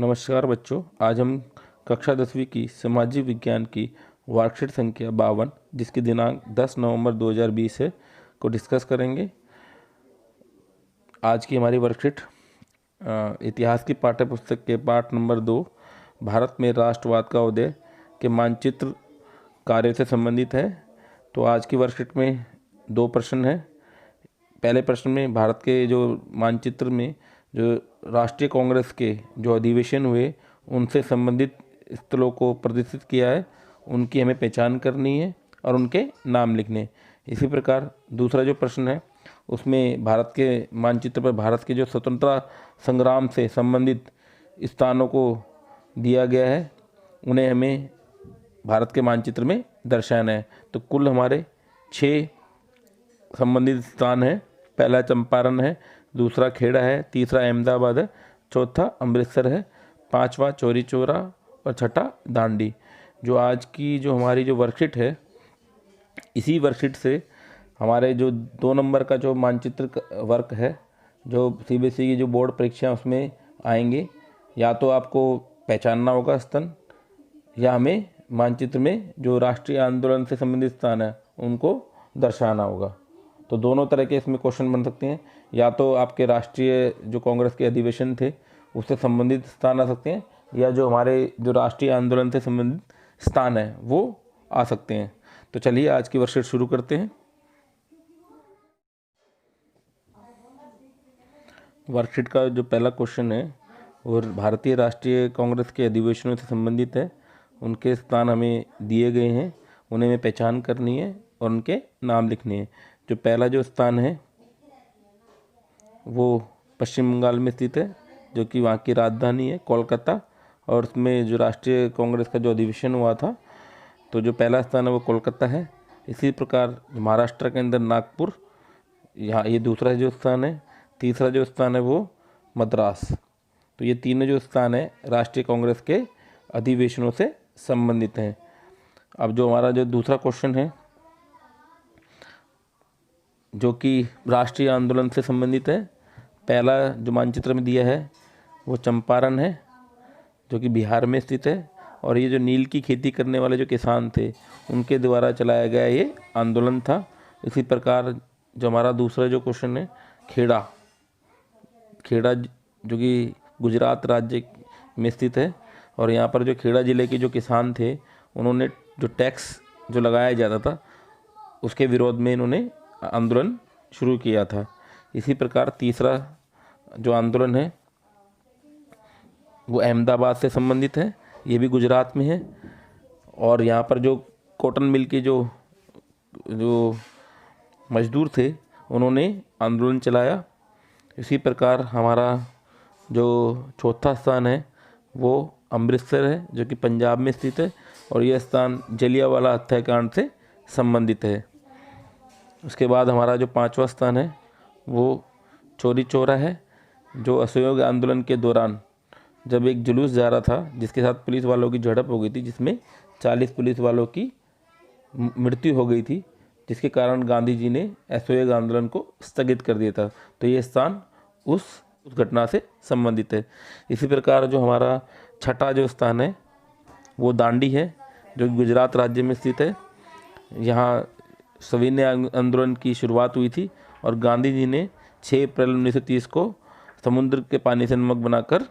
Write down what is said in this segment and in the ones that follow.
नमस्कार बच्चों, आज हम कक्षा 10वीं की सामाजिक विज्ञान की वर्कशीट संख्या 52 जिसकी दिनांक 10 नवंबर 2020 है को डिस्कस करेंगे। आज की हमारी वर्कशीट इतिहास की पाठ्य पुस्तक के पाठ नंबर 2 भारत में राष्ट्रवाद का उदय के मानचित्र कार्य से संबंधित है। तो आज की वर्कशीट में 2 प्रश्न हैं। पहले प्रश्न में भारत के जो मानचित्र में जो राष्ट्रीय कांग्रेस के जो अधिवेशन हुए उनसे संबंधित स्थलों को प्रदर्शित किया है, उनकी हमें पहचान करनी है और उनके नाम लिखने। इसी प्रकार दूसरा जो प्रश्न है उसमें भारत के मानचित्र पर भारत के जो स्वतंत्रता संग्राम से संबंधित स्थानों को दिया गया है, उन्हें हमें भारत के मानचित्र में दर्शाना है। तो कुल हमारे 6 संबंधित स्थान हैं। पहला चंपारण है, दूसरा खेड़ा है, तीसरा अहमदाबाद है, चौथा अमृतसर है, पांचवा चौरी चौरा और छठा दांडी। जो आज की जो हमारी जो वर्कशीट है, इसी वर्कशीट से हमारे जो 2 नंबर का जो मानचित्र वर्क है, जो सीबीएसई की जो बोर्ड परीक्षा उसमें आएंगे, या तो आपको पहचानना होगा स्थान या हमें मानचित्र में जो राष्ट्रीय आंदोलन से संबंधित स्थान है उनको दर्शाना होगा। तो दोनों तरह के इसमें क्वेश्चन बन सकते हैं, या तो आपके राष्ट्रीय जो कांग्रेस के अधिवेशन थे उससे संबंधित स्थान आ सकते हैं, या जो हमारे जो राष्ट्रीय आंदोलन से संबंधित स्थान है वो आ सकते हैं। तो चलिए आज की वर्कशीट शुरू करते हैं। वर्कशीट का जो पहला क्वेश्चन है वो भारतीय राष्ट्रीय कांग्रेस के अधिवेशनों से संबंधित है। उनके स्थान हमें दिए गए हैं, उन्हें हमें पहचान करनी है और उनके नाम लिखने हैं। जो पहला जो स्थान है वो पश्चिम बंगाल में स्थित है, जो कि वहाँ की राजधानी है कोलकाता, और उसमें जो राष्ट्रीय कांग्रेस का जो अधिवेशन हुआ था, तो जो पहला स्थान है वो कोलकाता है। इसी प्रकार महाराष्ट्र के अंदर नागपुर, यहाँ ये दूसरा जो स्थान है। तीसरा जो स्थान है वो मद्रास। तो ये तीनों जो स्थान है राष्ट्रीय कांग्रेस के अधिवेशनों से संबंधित हैं। अब जो हमारा जो दूसरा क्वेश्चन है जो कि राष्ट्रीय आंदोलन से संबंधित है, पहला जो मानचित्र में दिया है वो चंपारण है, जो कि बिहार में स्थित है, और ये जो नील की खेती करने वाले जो किसान थे उनके द्वारा चलाया गया ये आंदोलन था। इसी प्रकार जो हमारा दूसरा जो क्वेश्चन है खेड़ा जो कि गुजरात राज्य में स्थित है, और यहाँ पर जो खेड़ा ज़िले के जो किसान थे उन्होंने जो टैक्स जो लगाया जाता था उसके विरोध में इन्होंने आंदोलन शुरू किया था। इसी प्रकार तीसरा जो आंदोलन है वो अहमदाबाद से संबंधित है, ये भी गुजरात में है, और यहाँ पर जो कॉटन मिल के जो मजदूर थे उन्होंने आंदोलन चलाया। इसी प्रकार हमारा जो चौथा स्थान है वो अमृतसर है, जो कि पंजाब में स्थित है, और यह स्थान जलियांवाला हत्याकांड से संबंधित है। उसके बाद हमारा जो 5वां स्थान है वो चौरी चौरा है, जो असहयोग आंदोलन के दौरान जब एक जुलूस जा रहा था जिसके साथ पुलिस वालों की झड़प हो गई थी, जिसमें 40 पुलिस वालों की मृत्यु हो गई थी, जिसके कारण गांधी जी ने असहयोग आंदोलन को स्थगित कर दिया था। तो ये स्थान उस घटना से संबंधित है। इसी प्रकार जो हमारा छठा जो स्थान है वो दांडी है, जो गुजरात राज्य में स्थित है। यहाँ सविनय आंदोलन की शुरुआत हुई थी, और गांधी जी ने 6 अप्रैल 1930 को समुद्र के पानी से नमक बनाकर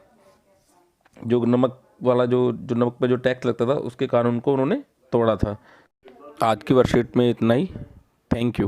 जो नमक वाला जो नमक पर जो टैक्स लगता था उसके कानून को उन्होंने तोड़ा था। आज की वर्कशीट में इतना ही। Thank you.